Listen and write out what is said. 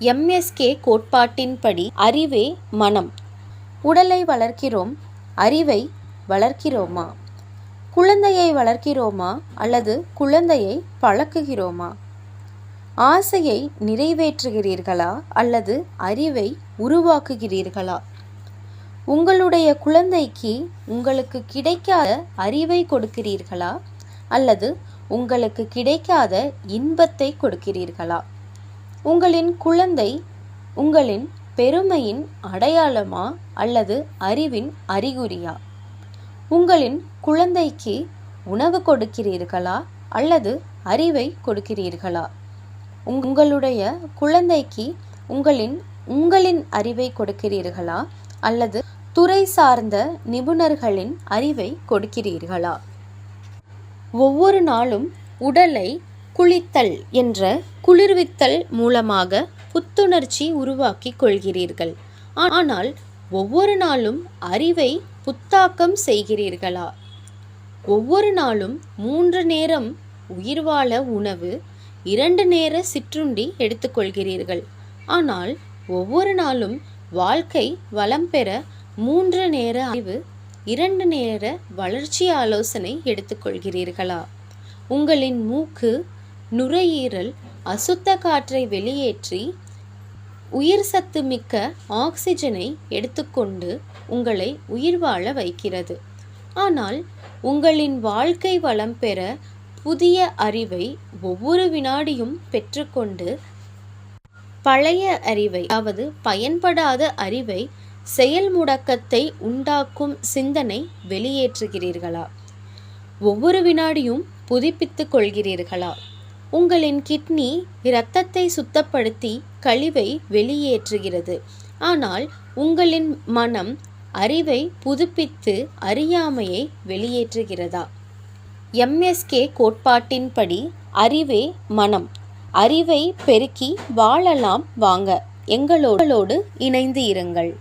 MSK கோட்பாட்டின்படி அறிவே மனம். உடலை வளர்க்கிறோம், அறிவை வளர்க்கிறோமா? குழந்தையை வளர்க்கிறோமா அல்லது குழந்தையை பழக்குகிறோமா? ஆசையை நிறைவேற்றுகிறீர்களா அல்லது அறிவை உருவாக்குகிறீர்களா? உங்களுடைய குழந்தைக்கு உங்களுக்கு கிடைக்காத அறிவை கொடுக்கிறீர்களா அல்லது உங்களுக்கு கிடைக்காத இன்பத்தை கொடுக்கிறீர்களா? உங்களின் குழந்தை உங்களின் பெருமையின் அடையாளமா அல்லது அறிவின் அறிகுறியா? உங்களின் குழந்தைக்கு உணவு கொடுக்கிறீர்களா அல்லது அறிவை கொடுக்கிறீர்களா? உங்களுடைய குழந்தைக்கு உங்களின் அறிவை கொடுக்கிறீர்களா அல்லது துறை சார்ந்த நிபுணர்களின் அறிவை கொடுக்கிறீர்களா? ஒவ்வொரு நாளும் உடலை குளித்தல் என்ற குளிர்வித்தல் மூலமாக புத்துணர்ச்சி உருவாக்கி கொள்கிறீர்கள். ஆனால் ஒவ்வொரு நாளும் அறிவை புத்தாக்கம் செய்கிறீர்களா? ஒவ்வொரு நாளும் 3 நேரம் உயிர் வாழ உணவு, 2 நேர சிற்றுண்டி எடுத்துக்கொள்கிறீர்கள். ஆனால் ஒவ்வொரு நாளும் வாழ்க்கை வளம் பெற 3 நேர அறிவு, 2 நேர வளர்ச்சி ஆலோசனை எடுத்துக்கொள்கிறீர்களா? உங்களின் மூக்கு, நுரையீரல் அசுத்த காற்றை வெளியேற்றி உயிர் சத்து மிக்க ஆக்சிஜனை எடுத்துக்கொண்டு உங்களை உயிர் வாழ வைக்கிறது. ஆனால் உங்களின் வாழ்க்கை வளம் பெற புதிய அறிவை ஒவ்வொரு வினாடியும் பெற்றுக்கொண்டு பழைய அறிவை, அதாவது பயன்படாத அறிவை, செயல் முடக்கத்தை உண்டாக்கும் சிந்தனை வெளியேற்றுகிறீர்களா? ஒவ்வொரு வினாடியும் புதுப்பித்துக் கொள்கிறீர்களா? உங்களின் கிட்னி இரத்தத்தை சுத்தப்படுத்தி கழிவை வெளியேற்றுகிறது. ஆனால் உங்களின் மனம் அறிவை புதுப்பித்து அறியாமையை வெளியேற்றுகிறதா? எம்எஸ்கே கோட்பாட்டின்படி அறிவே மனம். அறிவை பெருக்கி வாழலாம் வாங்க. எங்களோடு இணைந்து இருங்கள்.